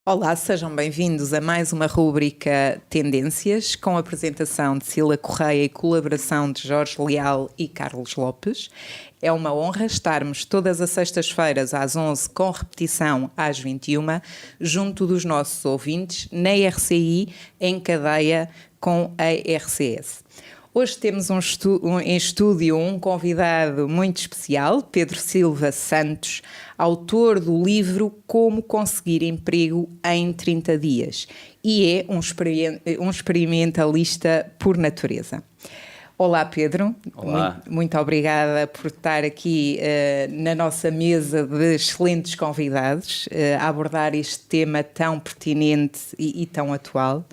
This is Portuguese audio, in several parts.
Olá, sejam bem-vindos a mais uma rúbrica Tendências, com a apresentação de Cila Correia e colaboração de Jorge Leal e Carlos Lopes. É uma honra estarmos todas as sextas-feiras às 11, com repetição às 21, junto dos nossos ouvintes, na RCI, em cadeia com a RCS. Hoje temos em estúdio um convidado muito especial, Pedro Silva Santos, autor do livro Como Conseguir Emprego em 30 Dias, e é um experimentalista por natureza. Olá, Pedro. Olá. Muito obrigada por estar aqui na nossa mesa de excelentes convidados a abordar este tema tão pertinente e tão atual.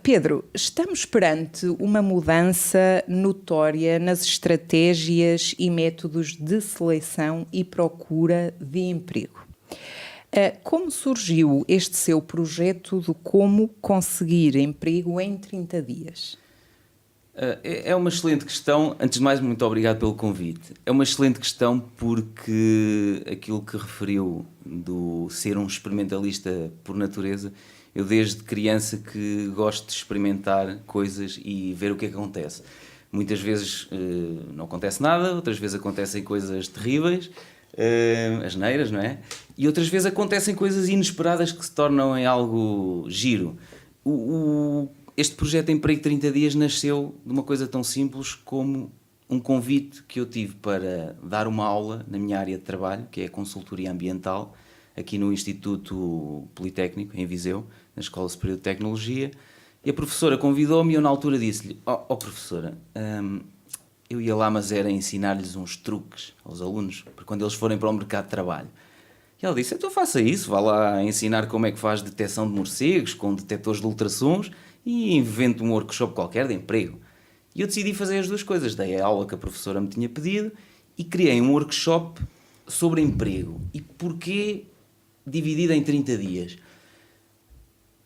Pedro, estamos perante uma mudança notória nas estratégias e métodos de seleção e procura de emprego. Como surgiu este seu projeto de como conseguir emprego em 30 dias? É uma excelente questão. Antes de mais, muito obrigado pelo convite. É uma excelente questão porque aquilo que referiu do ser um experimentalista por natureza, eu desde criança que gosto de experimentar coisas e ver o que acontece. Muitas vezes não acontece nada, outras vezes acontecem coisas terríveis, asneiras, não é? E outras vezes acontecem coisas inesperadas que se tornam em algo giro. Este projeto Emprego 30 Dias nasceu de uma coisa tão simples como um convite que eu tive para dar uma aula na minha área de trabalho, que é a consultoria ambiental, aqui no Instituto Politécnico, em Viseu, na Escola Superior de Tecnologia, e a professora convidou-me e eu na altura disse-lhe: professora, eu ia lá, mas era ensinar-lhes uns truques aos alunos, para quando eles forem para o mercado de trabalho. E ela disse: então faça isso, vá lá ensinar como é que faz detecção de morcegos, com detectores de ultrassons, e invente um workshop qualquer de emprego. E eu decidi fazer as duas coisas, dei a aula que a professora me tinha pedido e criei um workshop sobre emprego. E porquê dividido em 30 dias?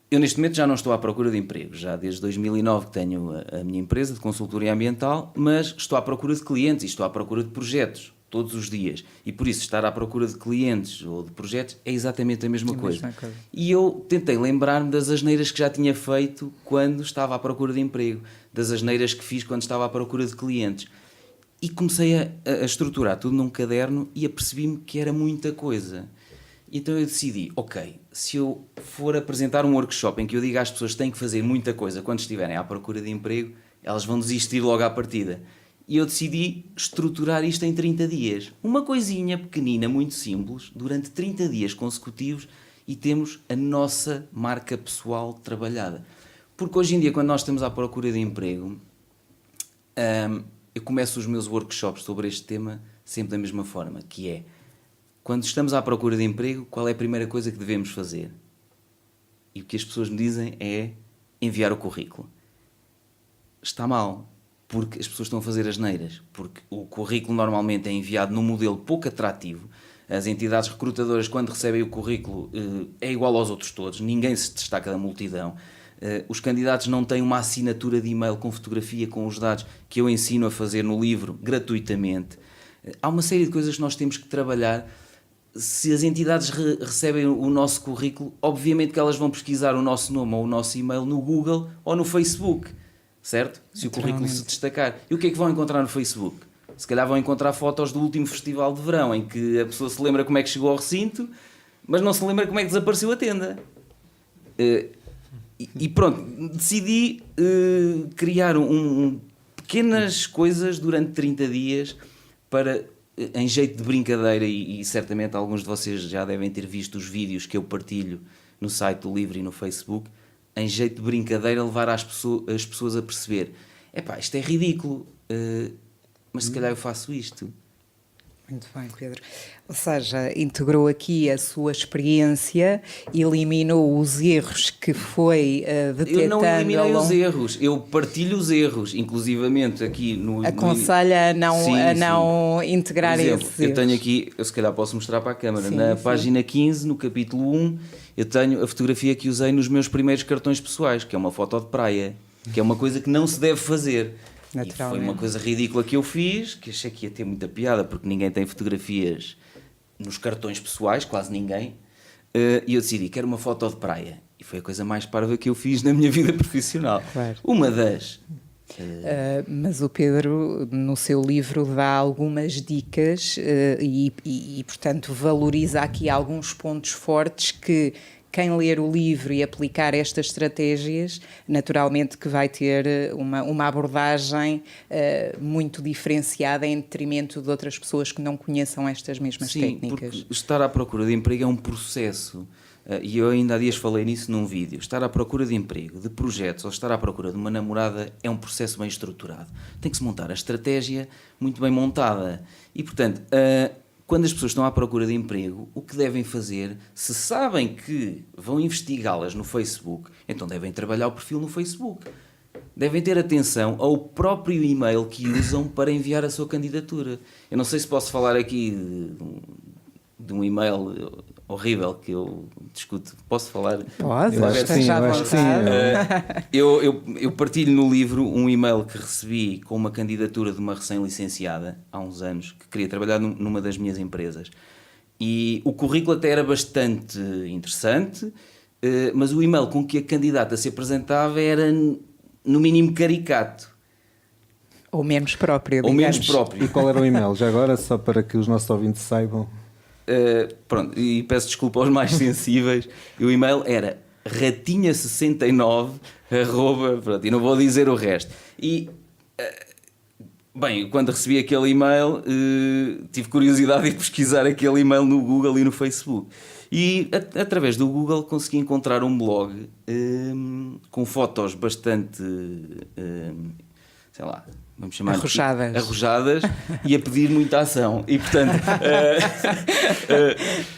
Eu neste momento já não estou à procura de emprego, já desde 2009 que tenho a minha empresa de consultoria ambiental, mas estou à procura de clientes e estou à procura de projetos todos os dias, e por isso estar à procura de clientes ou de projetos é exatamente a mesma coisa. E eu tentei lembrar-me das asneiras que já tinha feito quando estava à procura de emprego, das asneiras que fiz quando estava à procura de clientes, e comecei a estruturar tudo num caderno e apercebi-me que era muita coisa. Então eu decidi, ok, se eu for apresentar um workshop em que eu diga às pessoas que têm que fazer muita coisa quando estiverem à procura de emprego, elas vão desistir logo à partida. E eu decidi estruturar isto em 30 dias. Uma coisinha pequenina, muito simples, durante 30 dias consecutivos, e temos a nossa marca pessoal trabalhada. Porque hoje em dia, quando nós estamos à procura de emprego, eu começo os meus workshops sobre este tema sempre da mesma forma, que é: quando estamos à procura de emprego, qual é a primeira coisa que devemos fazer? E o que as pessoas me dizem é enviar o currículo. Está mal, porque as pessoas estão a fazer asneiras, porque o currículo normalmente é enviado num modelo pouco atrativo. As entidades recrutadoras, quando recebem o currículo, é igual aos outros todos, ninguém se destaca da multidão. Os candidatos não têm uma assinatura de e-mail com fotografia, com os dados que eu ensino a fazer no livro, gratuitamente. Há uma série de coisas que nós temos que trabalhar. Se as entidades recebem o nosso currículo, obviamente que elas vão pesquisar o nosso nome ou o nosso e-mail no Google ou no Facebook, certo? Se o currículo se destacar. E o que é que vão encontrar no Facebook? Se calhar vão encontrar fotos do último festival de verão, em que a pessoa se lembra como é que chegou ao recinto, mas não se lembra como é que desapareceu a tenda. E pronto, decidi criar pequenas coisas durante 30 dias para, em jeito de brincadeira, e certamente alguns de vocês já devem ter visto os vídeos que eu partilho no site do livro e no Facebook, em jeito de brincadeira levar as pessoas a perceber: isto é ridículo, mas se calhar eu faço isto. Muito bem, Pedro. Ou seja, integrou aqui a sua experiência, eliminou os erros que foi detectando. Eu não eliminei os erros, eu partilho os erros, inclusivamente aqui no... Aconselha a não integrar esses erros. Eu tenho aqui, eu se calhar posso mostrar para a câmara, na página 15, no capítulo 1, eu tenho a fotografia que usei nos meus primeiros cartões pessoais, que é uma foto de praia, que é uma coisa que não se deve fazer. E foi uma coisa ridícula que eu fiz, que achei que ia ter muita piada, porque ninguém tem fotografias nos cartões pessoais, quase ninguém. e eu decidi, quero uma foto de praia. E foi a coisa mais parva que eu fiz na minha vida profissional. Claro. Uma das... Mas o Pedro, no seu livro, dá algumas dicas e, portanto, valoriza aqui alguns pontos fortes que quem ler o livro e aplicar estas estratégias, naturalmente que vai ter uma abordagem muito diferenciada em detrimento de outras pessoas que não conheçam estas mesmas técnicas. Porque estar à procura de emprego é um processo. E eu ainda há dias falei nisso num vídeo. Estar à procura de emprego, de projetos ou estar à procura de uma namorada é um processo bem estruturado. Tem que se montar a estratégia muito bem montada. E, portanto, quando as pessoas estão à procura de emprego, o que devem fazer, se sabem que vão investigá-las no Facebook, então devem trabalhar o perfil no Facebook. Devem ter atenção ao próprio e-mail que usam para enviar a sua candidatura. Eu não sei se posso falar aqui de um e-mail horrível que eu discuto. Posso falar? Pode, esteja à vontade. Eu partilho no livro um e-mail que recebi com uma candidatura de uma recém-licenciada há uns anos, que queria trabalhar numa das minhas empresas. E o currículo até era bastante interessante, mas o e-mail com que a candidata se apresentava era, no mínimo, caricato. Ou menos próprio, digamos. Ou menos próprio. E qual era o e-mail? Já agora, só para que os nossos ouvintes saibam. Pronto, e peço desculpa aos mais sensíveis. O e-mail era ratinha69 @, pronto, e não vou dizer o resto. E bem, quando recebi aquele e-mail, tive curiosidade de pesquisar aquele e-mail no Google e no Facebook. E através do Google consegui encontrar um blog com fotos bastante, sei lá, vamos chamar arrojadas e a pedir muita ação. E, portanto,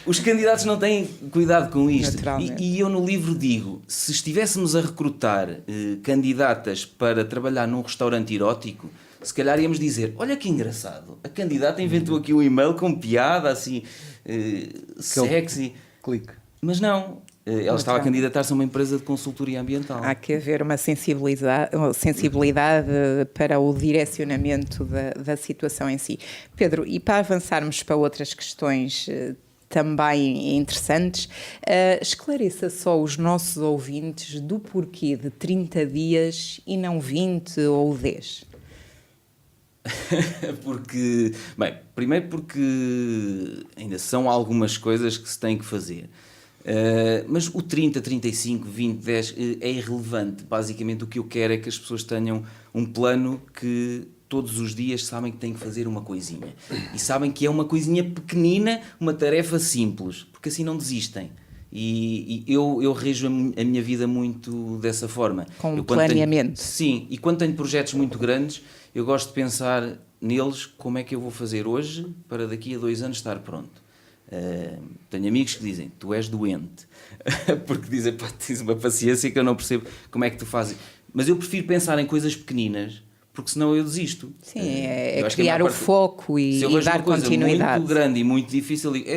os candidatos não têm cuidado com isto. E eu no livro digo, se estivéssemos a recrutar candidatas para trabalhar num restaurante erótico, se calhar íamos dizer, olha que engraçado, a candidata inventou aqui um e-mail com piada, assim, sexy. Clique. Mas não. Ela estava a candidatar-se a uma empresa de consultoria ambiental. Há que haver uma sensibilidade para o direcionamento da situação em si. Pedro, e para avançarmos para outras questões também interessantes, esclareça só os nossos ouvintes do porquê de 30 dias e não 20 ou 10. Primeiro porque ainda são algumas coisas que se têm que fazer. Mas o 30, 35, 20, 10 é irrelevante. Basicamente o que eu quero é que as pessoas tenham um plano que todos os dias sabem que têm que fazer uma coisinha. E sabem que é uma coisinha pequenina, uma tarefa simples, porque assim não desistem. E eu rejo a minha vida muito dessa forma. Com planeamento. Sim, e quando tenho projetos muito grandes, eu gosto de pensar neles, como é que eu vou fazer hoje para daqui a 2 anos estar pronto. Tenho amigos que dizem, tu és doente, porque dizem, pá, tens uma paciência que eu não percebo como é que tu fazes. Mas eu prefiro pensar em coisas pequeninas, porque senão eu desisto. Sim, é criar o foco e dar continuidade. Se eu vejo uma coisa muito grande e muito difícil, eu digo,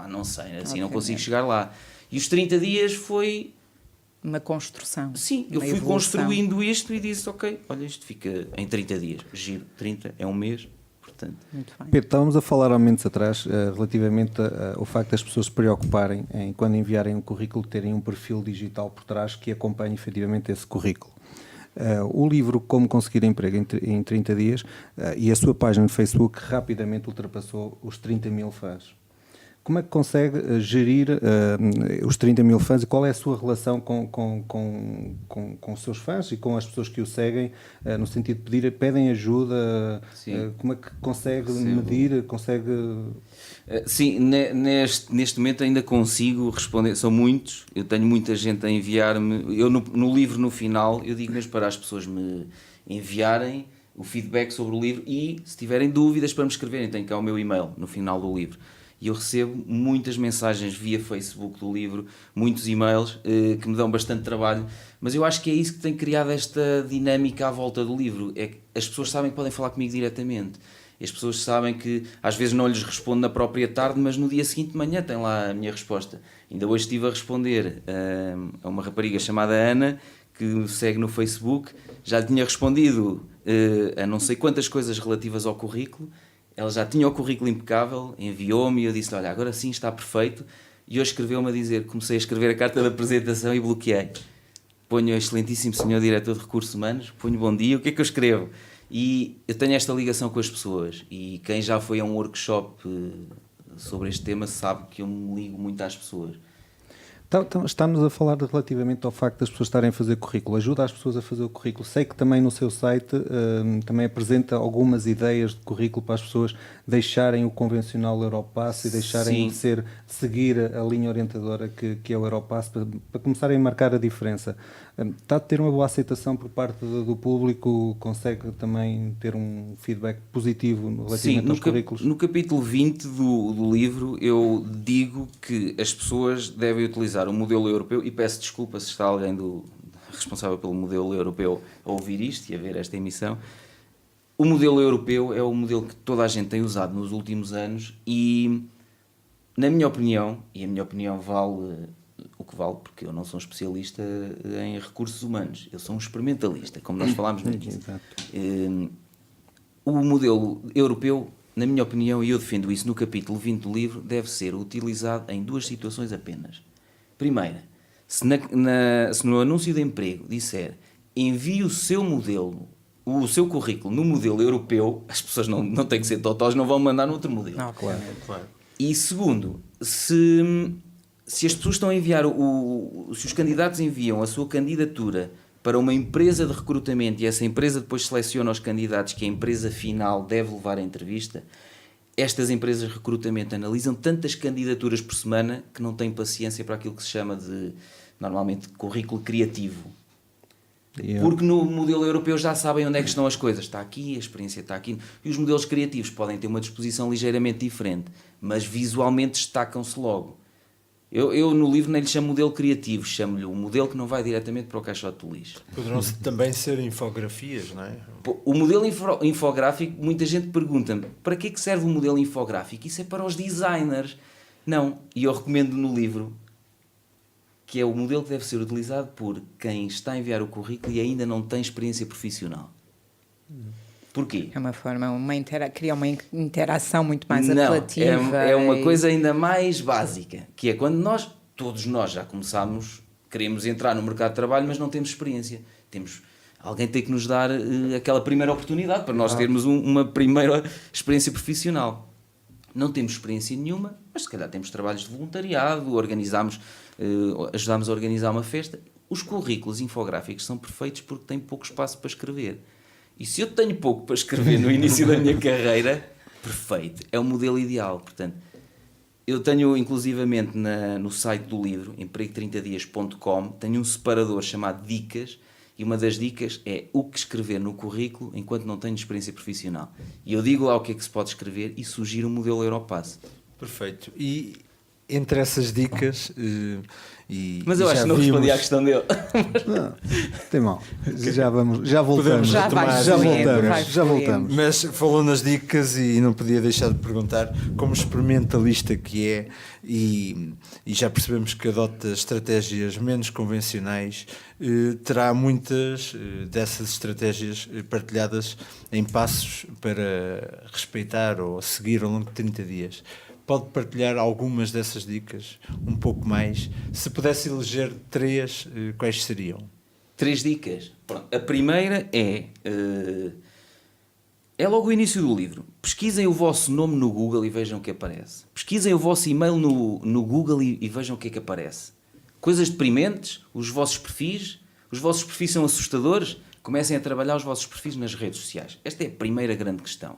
não sei, assim não consigo chegar lá. E os 30 dias foi... uma construção. Sim, eu fui construindo isto e disse, ok, olha, isto fica em 30 dias. Giro, 30 é um mês. Muito bem. Pedro, estávamos a falar há momentos atrás relativamente ao facto das pessoas se preocuparem em, quando enviarem um currículo, terem um perfil digital por trás que acompanhe efetivamente esse currículo. O livro Como Conseguir Emprego em 30 Dias e a sua página no Facebook rapidamente ultrapassou os 30 mil fãs. Como é que consegue gerir os 30 mil fãs e qual é a sua relação com os seus fãs e com as pessoas que o seguem, no sentido de pedem ajuda? Como é que consegue medir? Sim, neste momento ainda consigo responder, são muitos, eu tenho muita gente a enviar-me, eu no livro no final, eu digo mesmo para as pessoas me enviarem o feedback sobre o livro e se tiverem dúvidas para me escreverem, tem cá o meu e-mail no final do livro. E eu recebo muitas mensagens via Facebook do livro, muitos e-mails que me dão bastante trabalho, mas eu acho que é isso que tem criado esta dinâmica à volta do livro, é que as pessoas sabem que podem falar comigo diretamente, as pessoas sabem que às vezes não lhes respondo na própria tarde, mas no dia seguinte de manhã tem lá a minha resposta. Ainda hoje estive a responder a uma rapariga chamada Ana, que me segue no Facebook, já lhe tinha respondido a não sei quantas coisas relativas ao currículo. Ela já tinha o currículo impecável, enviou-me e eu disse, olha, agora sim está perfeito, E hoje escreveu-me a dizer, comecei a escrever a carta de apresentação e bloqueei. Ponho excelentíssimo senhor diretor de recursos humanos, ponho bom dia, o que é que eu escrevo? E eu tenho esta ligação com as pessoas, e quem já foi a um workshop sobre este tema sabe que eu me ligo muito às pessoas. Estamos a falar relativamente ao facto das pessoas estarem a fazer currículo. Ajuda as pessoas a fazer o currículo. Sei que também no seu site também apresenta algumas ideias de currículo para as pessoas deixarem o convencional Europass e deixarem de seguir a linha orientadora que é o Europass para começarem a marcar a diferença. Está a ter uma boa aceitação por parte do público? Consegue também ter um feedback positivo relativamente aos currículos? No capítulo 20 do livro eu digo que as pessoas devem utilizar o modelo europeu, e peço desculpa se está alguém responsável pelo modelo europeu a ouvir isto e a ver esta emissão. O modelo europeu é o modelo que toda a gente tem usado nos últimos anos e, na minha opinião, e a minha opinião vale o que vale, porque eu não sou um especialista em recursos humanos, eu sou um experimentalista, como nós falámos no início. O modelo europeu, na minha opinião, e eu defendo isso no capítulo 20 do livro, deve ser utilizado em duas situações apenas. Primeira, se no anúncio de emprego disser envie o seu modelo, o seu currículo no modelo europeu, as pessoas não têm que ser totós, não vão mandar no outro modelo. Não, claro. E segundo, se as pessoas estão a enviar, se os candidatos enviam a sua candidatura para uma empresa de recrutamento e essa empresa depois seleciona os candidatos que a empresa final deve levar à entrevista, estas empresas de recrutamento analisam tantas candidaturas por semana que não têm paciência para aquilo que se chama de, normalmente, currículo criativo. Porque no modelo europeu já sabem onde é que estão as coisas. Está aqui, a experiência está aqui. E os modelos criativos podem ter uma disposição ligeiramente diferente, mas visualmente destacam-se logo. Eu no livro nem lhe chamo modelo criativo, chamo-lhe um modelo que não vai diretamente para o caixote do lixo. Poderão também ser infografias, não é? O modelo infográfico, muita gente pergunta-me, para que é que serve o modelo infográfico? Isso é para os designers. Não, e eu recomendo no livro que é o modelo que deve ser utilizado por quem está a enviar o currículo e ainda não tem experiência profissional. Porquê? É uma forma, cria uma interação muito mais apelativa. É uma coisa ainda mais básica, que é quando todos nós já começámos, queremos entrar no mercado de trabalho, mas não temos experiência. Alguém tem que nos dar aquela primeira oportunidade para nós termos uma primeira experiência profissional. Não temos experiência nenhuma, mas se calhar temos trabalhos de voluntariado, ajudámos a organizar uma festa. Os currículos infográficos são perfeitos porque têm pouco espaço para escrever. E se eu tenho pouco para escrever no início da minha carreira, perfeito, é o modelo ideal. Portanto, eu tenho inclusivamente no site do livro, emprego30dias.com, tenho um separador chamado Dicas, e uma das dicas é o que escrever no currículo enquanto não tenho experiência profissional. E eu digo lá o que é que se pode escrever e sugiro o modelo Europass. Perfeito. E entre essas dicas... Mas eu acho que não respondi à questão dele. Não, tem mal. Já voltamos. Já voltamos. Mas falou nas dicas e não podia deixar de perguntar, como experimentalista que é, e já percebemos que adota estratégias menos convencionais, terá muitas dessas estratégias partilhadas em passos para respeitar ou seguir ao longo de 30 dias. Pode partilhar algumas dessas dicas, um pouco mais. Se pudesse eleger 3, quais seriam? 3 dicas. Pronto. A primeira é logo o início do livro. Pesquisem o vosso nome no Google e vejam o que aparece. Pesquisem o vosso e-mail no Google e vejam o que é que aparece. Coisas deprimentes, os vossos perfis são assustadores, comecem a trabalhar os vossos perfis nas redes sociais. Esta é a primeira grande questão.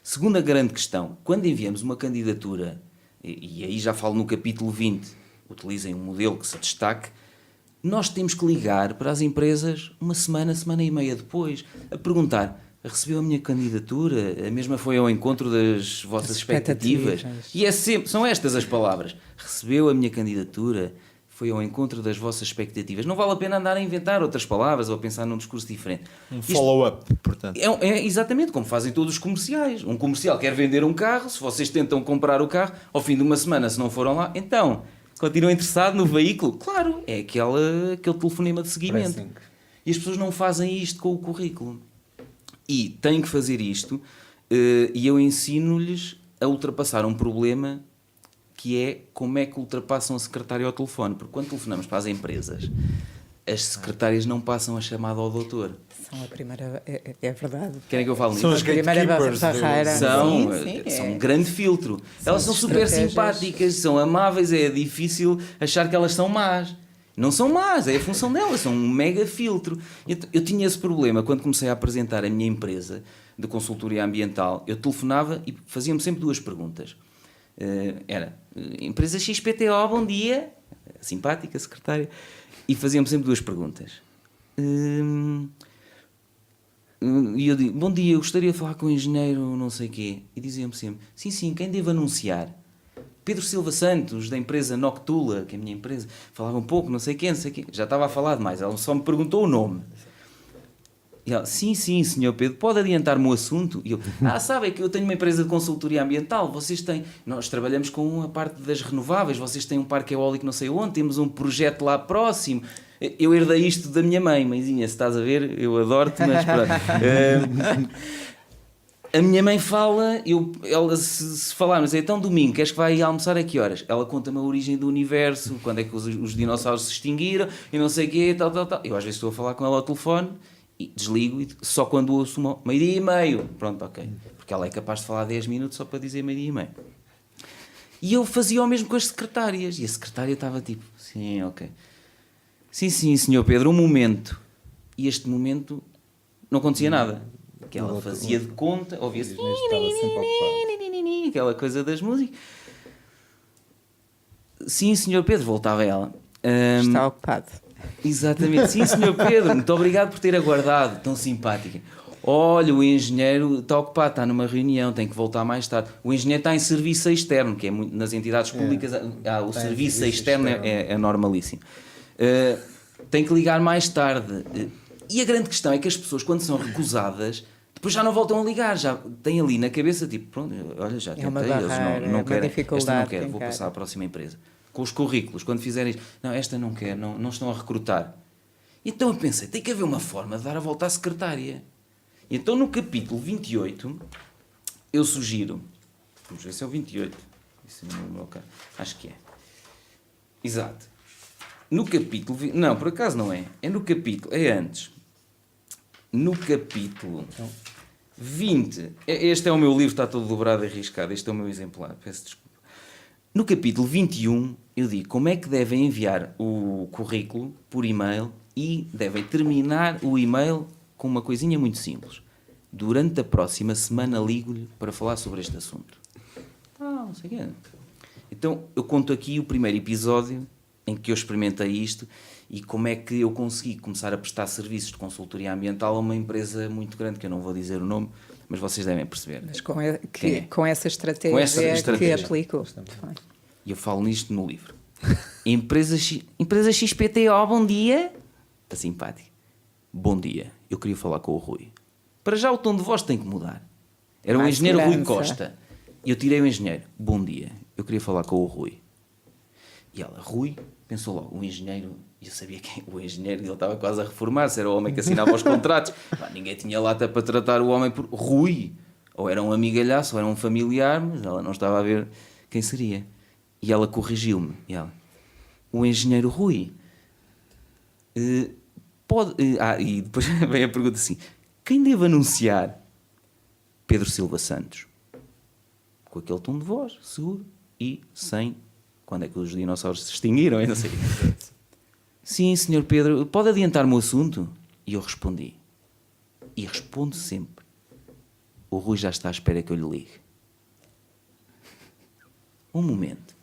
Segunda grande questão, quando enviamos uma candidatura, e aí já falo no capítulo 20, utilizem um modelo que se destaque, nós temos que ligar para as empresas uma semana e meia depois, a perguntar, recebeu a minha candidatura? A mesma foi ao encontro das vossas expectativas? E são estas as palavras, recebeu a minha candidatura? Foi ao encontro das vossas expectativas. Não vale a pena andar a inventar outras palavras ou a pensar num discurso diferente. Follow-up, portanto. É exatamente como fazem todos os comerciais. Um comercial quer vender um carro, se vocês tentam comprar o carro, ao fim de uma semana, se não foram lá, então, continuam interessados no veículo? Claro, é aquele telefonema de seguimento. Pressing. E as pessoas não fazem isto com o currículo. E têm que fazer isto, e eu ensino-lhes a ultrapassar um problema que é como é que ultrapassam a secretária ao telefone. Porque quando telefonamos para as empresas, as secretárias não passam a chamada ao doutor. São a primeira... É verdade. Querem que eu fale nisso? São as A primeira gatekeepers. barreira. São, Sim, são um grande filtro. Elas são super estratégias. simpáticas, são amáveis, é difícil achar que elas são más. Não são más, é a função delas, são um mega filtro. Eu tinha esse problema quando comecei a apresentar a minha empresa de consultoria ambiental. Eu telefonava e fazia-me sempre duas perguntas. Era, empresa XPTO, bom dia, simpática secretária, e fazia-me sempre duas perguntas. E eu digo, bom dia, eu gostaria de falar com o engenheiro não sei quê. E dizia-me sempre, sim, quem devo anunciar? Pedro Silva Santos, da empresa Noctula, que é a minha empresa, falava um pouco, não sei quê, já estava a falar demais, ela só me perguntou o nome. E ela, sim, senhor Pedro, pode adiantar-me o assunto? E eu, sabe, é que eu tenho uma empresa de consultoria ambiental, nós trabalhamos com a parte das renováveis, vocês têm um parque eólico não sei onde, temos um projeto lá próximo, eu herdei isto da minha mãezinha, se estás a ver, eu adoro-te, mas pronto. A minha mãe fala, ela se falarmos, então domingo, queres que vá aí almoçar a que horas? Ela conta-me a origem do universo, quando é que os dinossauros se extinguiram, e não sei o quê, tal. Eu às vezes estou a falar com ela ao telefone, e desligo, e só quando ouço meio-dia e meio. Pronto, ok. Porque ela é capaz de falar 10 minutos só para dizer meio-dia e meio. E eu fazia o mesmo com as secretárias, e a secretária estava tipo, sim, ok. Sim, senhor Pedro, um momento. E este momento não acontecia nada. Que ela fazia de conta, ouvia-se aquela coisa das músicas. Sim, senhor Pedro, voltava ela. Está ocupado. Exatamente. Sim, senhor Pedro, muito obrigado por ter aguardado, tão simpática. Olha, o engenheiro está ocupado, está numa reunião, tem que voltar mais tarde. O engenheiro está em serviço externo, que é nas entidades públicas, o serviço externo é normalíssimo. Tem que ligar mais tarde. E a grande questão é que as pessoas, quando são recusadas, depois já não voltam a ligar, já têm ali na cabeça, tipo, pronto, olha, já tentei, eles não querem, esta não quer, vou passar à próxima empresa. Com os currículos, quando fizerem isto, não, esta não quer, não estão a recrutar. Então eu pensei, tem que haver uma forma de dar a volta à secretária. E então no capítulo 28, eu sugiro, vamos ver se é o 28, isso não é o meu caso, acho que é. Exato. No capítulo, não, por acaso não é, é no capítulo, é antes. No capítulo 20, este é o meu livro, está todo dobrado e arriscado, este é o meu exemplar, peço desculpa. No capítulo 21, eu digo como é que devem enviar o currículo por e-mail e devem terminar o e-mail com uma coisinha muito simples. Durante a próxima semana ligo-lhe para falar sobre este assunto. Não sei o quê. Então, eu conto aqui o primeiro episódio em que eu experimentei isto e como é que eu consegui começar a prestar serviços de consultoria ambiental a uma empresa muito grande, que eu não vou dizer o nome, mas vocês devem perceber. Mas com essa estratégia que aplicou. E eu falo nisto no livro. Empresa XPTO, bom dia. Está simpático. Bom dia, eu queria falar com o Rui. Para já o tom de voz tem que mudar. Era o engenheiro Rui Costa. E eu tirei o engenheiro. Bom dia, eu queria falar com o Rui. E ela, Rui, pensou logo, o engenheiro, e eu sabia quem, o engenheiro, ele estava quase a reformar-se, era o homem que assinava os contratos. Ninguém tinha lata para tratar o homem por Rui. Ou era um amigalhaço, ou era um familiar, mas ela não estava a ver quem seria. E ela corrigiu-me. E ela, o engenheiro Rui, pode... e depois vem a pergunta assim, quem deve anunciar? Pedro Silva Santos. Com aquele tom de voz, seguro, e sem... Quando é que os dinossauros se extinguiram? Eu não sei. Sim, senhor Pedro, pode adiantar-me o assunto? E eu respondi. E respondo sempre. O Rui já está à espera que eu lhe ligue. Um momento.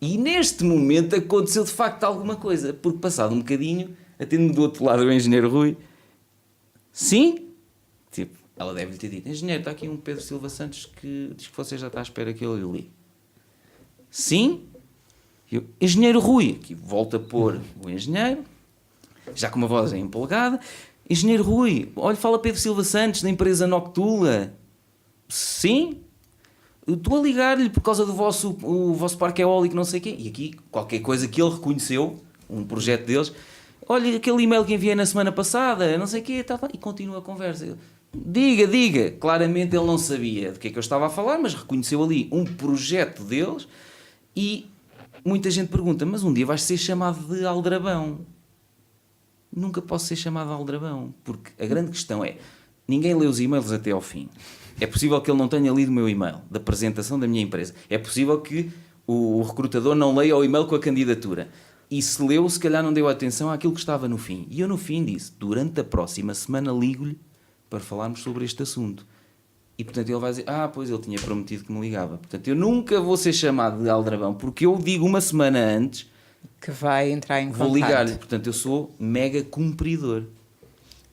E neste momento aconteceu de facto alguma coisa. Porque passado um bocadinho, atende-me do outro lado o engenheiro Rui. Sim? Tipo, ela deve-lhe ter dito. Engenheiro, está aqui um Pedro Silva Santos que diz que você já está à espera que eu lhe ligue. Sim? Eu, engenheiro Rui, aqui volta a pôr o engenheiro, já com uma voz empolgada. Engenheiro Rui, olha, fala Pedro Silva Santos, da empresa Noctula. Sim? Estou a ligar-lhe por causa do o vosso parque eólico, não sei o quê. E aqui, qualquer coisa que ele reconheceu, um projeto deles. Olha, aquele e-mail que enviei na semana passada, não sei o quê, e continua a conversa. diga. Claramente ele não sabia de que é que eu estava a falar, mas reconheceu ali um projeto deles e muita gente pergunta, mas um dia vais ser chamado de aldrabão. Nunca posso ser chamado de aldrabão, porque a grande questão é, ninguém lê os e-mails até ao fim. É possível que ele não tenha lido o meu e-mail da apresentação da minha empresa. É possível que o recrutador não leia o e-mail com a candidatura. E se leu, se calhar não deu atenção àquilo que estava no fim. E eu no fim disse, durante a próxima semana ligo-lhe para falarmos sobre este assunto. E portanto ele vai dizer, pois ele tinha prometido que me ligava. Portanto eu nunca vou ser chamado de aldrabão, porque eu digo uma semana antes que vai entrar em vou contato. ligar-lhe. Portanto eu sou mega cumpridor.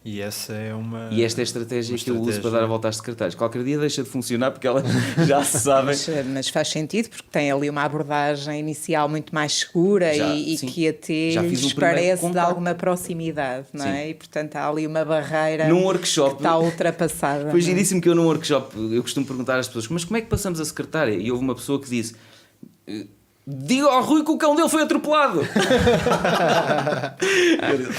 E essa é uma... E esta é a estratégia que eu uso para dar a volta às secretárias. Qualquer dia deixa de funcionar porque elas já se sabem. Mas faz sentido porque tem ali uma abordagem inicial muito mais segura e que até lhes parece de alguma proximidade, não é? E portanto há ali uma barreira num workshop, que está ultrapassada. Foi giríssimo que eu num workshop, eu costumo perguntar às pessoas, mas como é que passamos a secretária? E houve uma pessoa que disse... Diga ao Rui que o cão dele foi atropelado. Eu disse,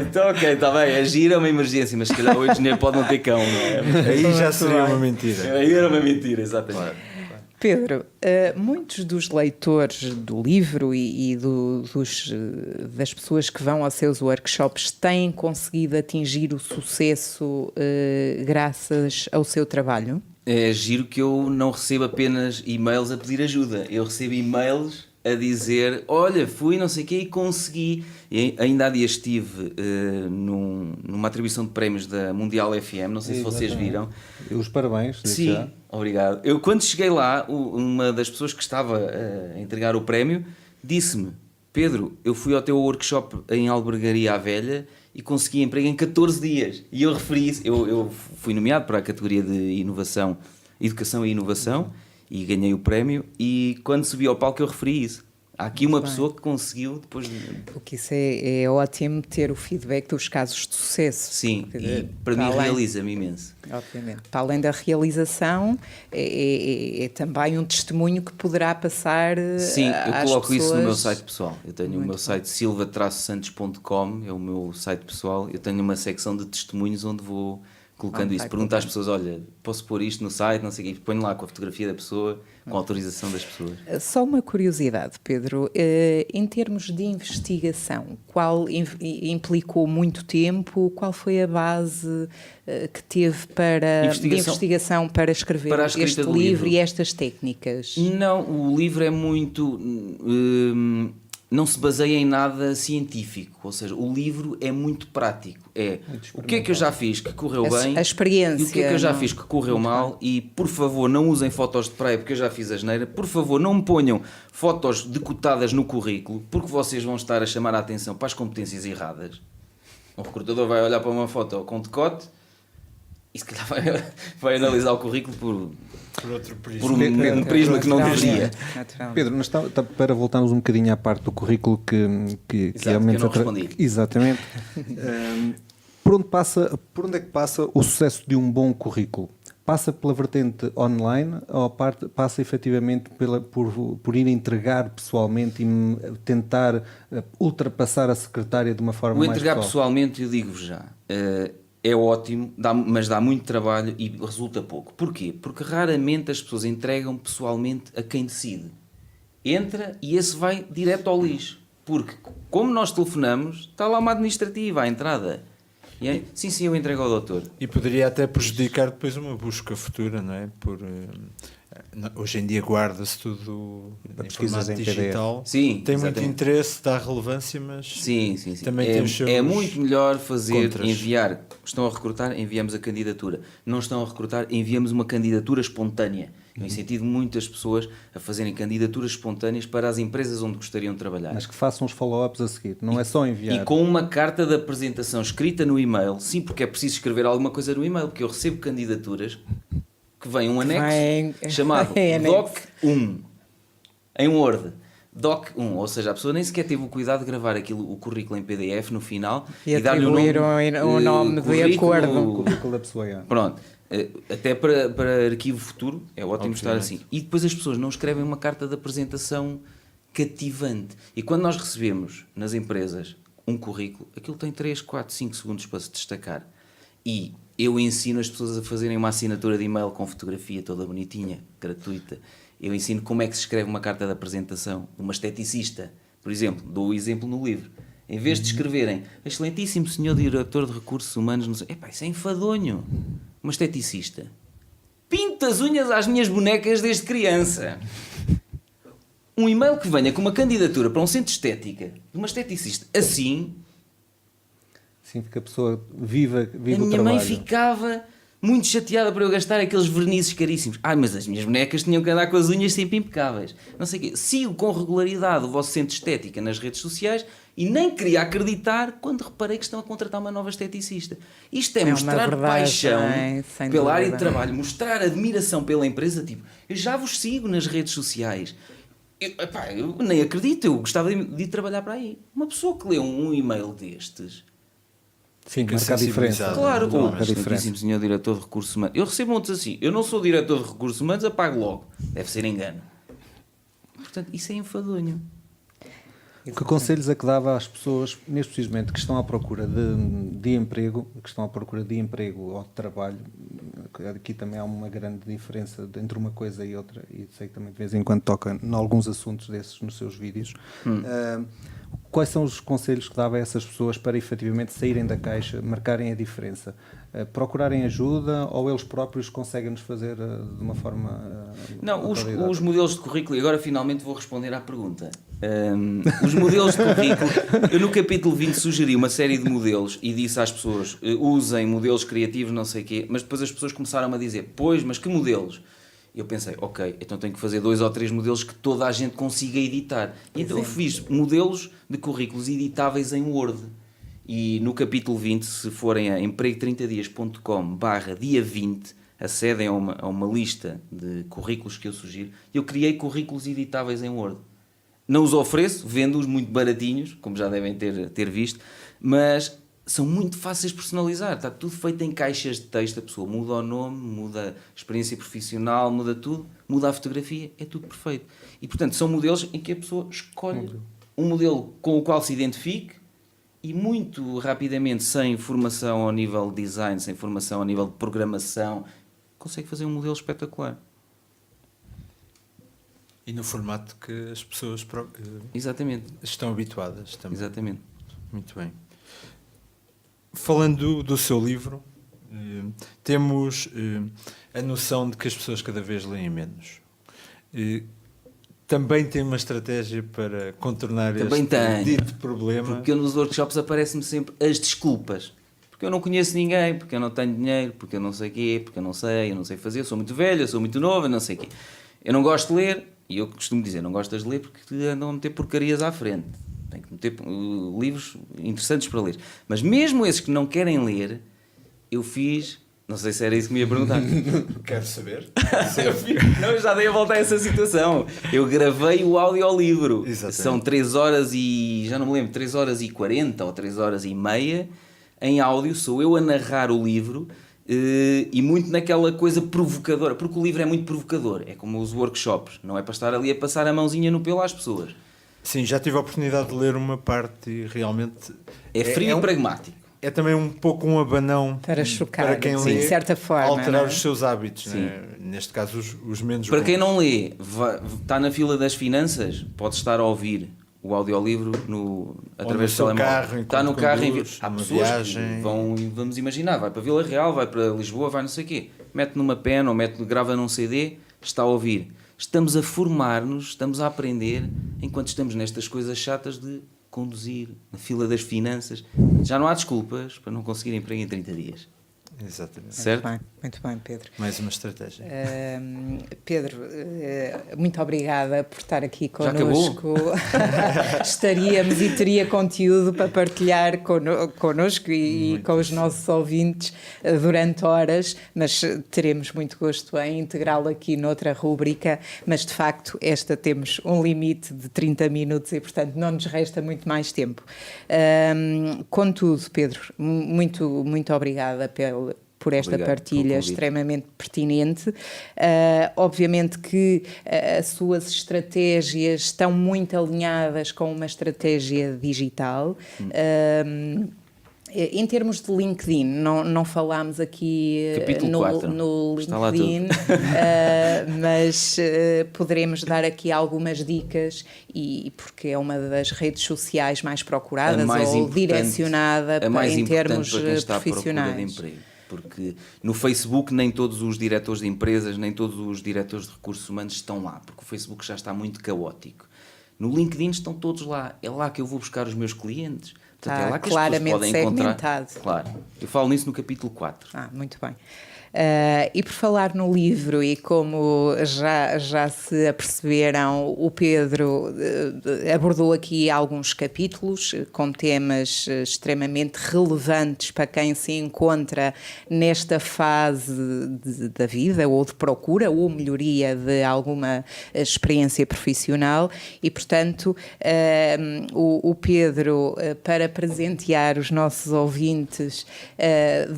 então ok, está bem, a gira é uma emergência, mas se calhar o engenheiro pode não ter cão, não é? Aí já seria uma mentira. Aí era uma mentira, exatamente. Pedro, muitos dos leitores do livro das pessoas que vão aos seus workshops têm conseguido atingir o sucesso graças ao seu trabalho? É giro que eu não recebo apenas e-mails a pedir ajuda. Eu recebo e-mails a dizer, olha, fui não sei o quê e consegui. E ainda há dias estive numa atribuição de prémios da Mundial FM, não sei se vocês viram. Os parabéns. Sim, já. Obrigado. Eu quando cheguei lá, uma das pessoas que estava a entregar o prémio disse-me, Pedro, eu fui ao teu workshop em Albergaria à Velha e consegui emprego em 14 dias. E eu referi isso. Eu fui nomeado para a categoria de inovação, educação e inovação e ganhei o prémio. E quando subi ao palco eu referi isso. Há aqui uma pessoa que conseguiu depois... Porque isso é ótimo ter o feedback dos casos de sucesso. Sim, e para mim realiza-me imenso. Obviamente. Para além da realização, é também um testemunho que poderá passar às pessoas. Sim, eu coloco isso no meu site pessoal. Eu tenho o meu site silva-santos.com, é o meu site pessoal. Eu tenho uma secção de testemunhos onde vou colocando isso. Pergunto às pessoas, olha, posso pôr isto no site, não sei o quê. Ponho lá com a fotografia da pessoa, com a autorização das pessoas. Só uma curiosidade, Pedro. Em termos de investigação, qual implicou muito tempo? Qual foi a base que teve de investigação para escrever este livro e estas técnicas? Não, o livro é muito... não se baseia em nada científico, ou seja, o livro é muito prático. É o que é que eu já fiz que correu bem, a experiência, e o que é que eu já fiz que correu mal, e por favor não usem fotos de praia porque eu já fiz asneira, por favor não me ponham fotos decotadas no currículo porque vocês vão estar a chamar a atenção para as competências erradas. O recrutador vai olhar para uma foto com decote e se calhar vai analisar o currículo por um prisma que não deveria. Pedro, mas para voltarmos um bocadinho à parte do currículo que realmente... eu não respondi. Exatamente. Por onde é que passa o sucesso de um bom currículo? Passa pela vertente online ou passa efetivamente por ir entregar pessoalmente e tentar ultrapassar a secretária de uma forma mais entregar pessoalmente, eu digo-vos já... é ótimo, mas dá muito trabalho e resulta pouco. Porquê? Porque raramente as pessoas entregam pessoalmente a quem decide. Entra e esse vai direto ao lixo. Porque, como nós telefonamos, está lá uma administrativa à entrada. E é, sim, eu entrego ao doutor. E poderia até prejudicar depois uma busca futura, não é? Hoje em dia guarda-se tudo em formato digital. Sim, tem muito interesse, dá relevância, mas sim. Também tem os seus é muito melhor fazer, contras. enviar. Estão a recrutar, enviamos a candidatura. Não estão a recrutar, enviamos uma candidatura espontânea. Eu incentivo muitas pessoas a fazerem candidaturas espontâneas para as empresas onde gostariam de trabalhar. Mas que façam os follow-ups a seguir, não é só enviar. E com uma carta de apresentação escrita no e-mail, sim, porque é preciso escrever alguma coisa no e-mail, porque eu recebo candidaturas que vem um anexo chamado Doc1 em Word. Doc1, ou seja, a pessoa nem sequer teve o cuidado de gravar o currículo em PDF no final e dar-lhe o nome de acordo com o currículo da pessoa. Pronto, até para arquivo futuro é ótimo estar assim. E depois as pessoas não escrevem uma carta de apresentação cativante. E quando nós recebemos nas empresas um currículo, aquilo tem 3, 4, 5 segundos para se destacar. E Eu ensino as pessoas a fazerem uma assinatura de e-mail com fotografia toda bonitinha, gratuita. Eu ensino como é que se escreve uma carta de apresentação de uma esteticista. Por exemplo, dou o exemplo no livro. Em vez de escreverem excelentíssimo senhor diretor de recursos humanos, não sei, epá, isso é enfadonho. Uma esteticista. Pinto as unhas às minhas bonecas desde criança. Um e-mail que venha com uma candidatura para um centro de estética de uma esteticista assim... Sim, porque a pessoa vive o trabalho. A minha mãe ficava muito chateada por eu gastar aqueles vernizes caríssimos. Mas as minhas bonecas tinham que andar com as unhas sempre impecáveis. Não sei o quê. Sigo com regularidade o vosso centro de estética nas redes sociais e nem queria acreditar quando reparei que estão a contratar uma nova esteticista. Isto é mostrar verdade, paixão pela área de dúvida. trabalho, mostrar admiração pela empresa. Tipo, eu já vos sigo nas redes sociais. Eu nem acredito, eu gostava de ir trabalhar para aí. Uma pessoa que lê um e-mail destes... Sim, Fica marca a diferença. sensibilizado. Claro, Marca a diferença. excelentíssimo senhor diretor de recursos humanos. Eu recebo outros assim, eu não sou diretor de recursos humanos, apago logo. Deve ser engano. Portanto, isso é enfadonho. Que conselhos é que dava às pessoas, neste precisamente, que estão à procura de emprego, ou de trabalho? Aqui também há uma grande diferença entre uma coisa e outra, e sei que também de vez em quando toca em alguns assuntos desses nos seus vídeos. Quais são os conselhos que dava a essas pessoas para efetivamente saírem da caixa, marcarem a diferença? Procurarem ajuda ou eles próprios conseguem-nos fazer de uma forma... Não, os modelos de currículo, e agora finalmente vou responder à pergunta. Os modelos de currículo, eu no capítulo 20 sugeri uma série de modelos e disse às pessoas, usem modelos criativos, não sei o quê, mas depois as pessoas começaram a dizer, pois, mas que modelos? E eu pensei, ok, então tenho que fazer 2 ou 3 modelos que toda a gente consiga editar. E então eu fiz modelos de currículos editáveis em Word. E no capítulo 20, se forem a emprego30dias.com/dia 20, acedem a uma lista de currículos que eu sugiro. Eu criei currículos editáveis em Word. Não os ofereço, vendo-os muito baratinhos, como já devem ter visto, mas são muito fáceis de personalizar. Está tudo feito em caixas de texto. A pessoa muda o nome, muda a experiência profissional, muda tudo, muda a fotografia, é tudo perfeito. E, portanto, são modelos em que a pessoa escolhe um modelo com o qual se identifique e muito rapidamente, sem formação ao nível de design, sem formação ao nível de programação, consegue fazer um modelo espetacular. E no formato que as pessoas Exatamente. estão habituadas também. Exatamente. Muito bem. Falando do seu livro, temos a noção de que as pessoas cada vez leem menos. Também tem uma estratégia para contornar Também este tem. dito problema. Porque nos workshops aparecem-me sempre as desculpas. Porque eu não conheço ninguém, porque eu não tenho dinheiro, porque eu não sei o quê, porque eu não sei fazer, eu sou muito velho, eu sou muito novo, eu não sei o quê. Eu não gosto de ler, e eu costumo dizer, não gostas de ler porque andam a meter porcarias à frente. Tem que meter livros interessantes para ler. Mas mesmo esses que não querem ler, eu fiz... Não sei se era isso que me ia perguntar. Quero saber. Não, eu já dei a volta a essa situação. Eu gravei o audiolivro. Exatamente. São 3 horas e... Já não me lembro, 3 horas e 40 ou 3 horas e meia em áudio. Sou eu a narrar o livro e muito naquela coisa provocadora. Porque o livro é muito provocador. É como os workshops. Não é para estar ali a passar a mãozinha no pelo às pessoas. Sim, já tive a oportunidade de ler uma parte e realmente... É frio e pragmático. É também um pouco um abanão Para chocar, para quem sim, lê, de certa forma, alterar não é? os seus hábitos, né? Neste caso os menos Para bons. quem não lê, está na fila das finanças, pode estar a ouvir o audiolivro através do seu telemóvel. carro, Está no enquanto carro conduz, há numa pessoas viagem. que vão, vamos imaginar, vai para Vila Real, vai para Lisboa, vai não sei o quê, mete numa pena ou grava num CD, está a ouvir. Estamos a formar-nos, estamos a aprender, enquanto estamos nestas coisas chatas de conduzir, na fila das finanças. Já não há desculpas para não conseguir emprego em 30 dias. Exatamente. Certo? Muito bem, Pedro. Mais uma estratégia. Pedro, muito obrigada por estar aqui Já connosco. Estaríamos e teria conteúdo para partilhar connosco e com os nossos ouvintes durante horas, mas teremos muito gosto em integrá-lo aqui noutra rúbrica, mas de facto esta temos um limite de 30 minutos e portanto não nos resta muito mais tempo. Contudo, Pedro, muito obrigada por esta Obrigado partilha extremamente pertinente. Obviamente que as suas estratégias estão muito alinhadas com uma estratégia digital. Em termos de LinkedIn, não falámos aqui Capítulo 4. no Está lá LinkedIn, mas poderemos dar aqui algumas dicas, e porque é uma das redes sociais mais procuradas ou direcionada em termos para quem está profissionais. À procura de emprego. Porque no Facebook nem todos os diretores de empresas, nem todos os diretores de recursos humanos estão lá, porque o Facebook já está muito caótico. No LinkedIn estão todos lá, é lá que eu vou buscar os meus clientes. Portanto, é lá que as pessoas podem encontrar. Claro, eu falo nisso no capítulo 4. Muito bem. E por falar no livro, e como já se aperceberam, o Pedro abordou aqui alguns capítulos com temas extremamente relevantes para quem se encontra nesta fase da vida, ou de procura ou melhoria de alguma experiência profissional, e portanto o Pedro, para presentear os nossos ouvintes,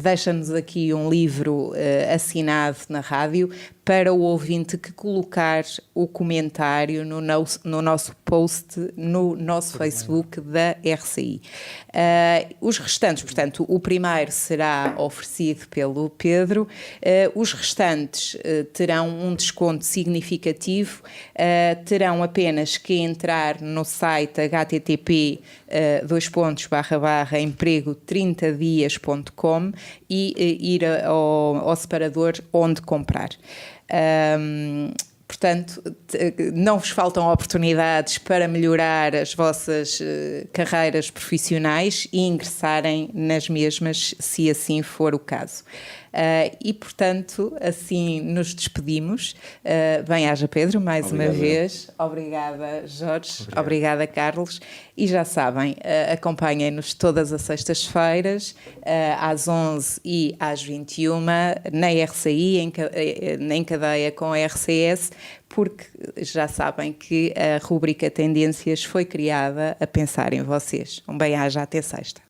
deixa-nos aqui um livro assinado na rádio para o ouvinte que colocar o comentário no nosso post no nosso Facebook da RCI. Os restantes, portanto, o primeiro será oferecido pelo Pedro, os restantes terão um desconto significativo, terão apenas que entrar no site http://emprego30dias.com e ir ao separador onde comprar. Portanto, não vos faltam oportunidades para melhorar as vossas carreiras profissionais e ingressarem nas mesmas, se assim for o caso. E, portanto, assim nos despedimos. Bem-aja, Pedro, mais uma vez. Obrigada, Jorge. Obrigada, Carlos. E já sabem, acompanhem-nos todas as sextas-feiras, às 11 e às 21, na RCI, em cadeia com a RCS, porque já sabem que a rubrica Tendências foi criada a pensar em vocês. Bem-aja, até sexta.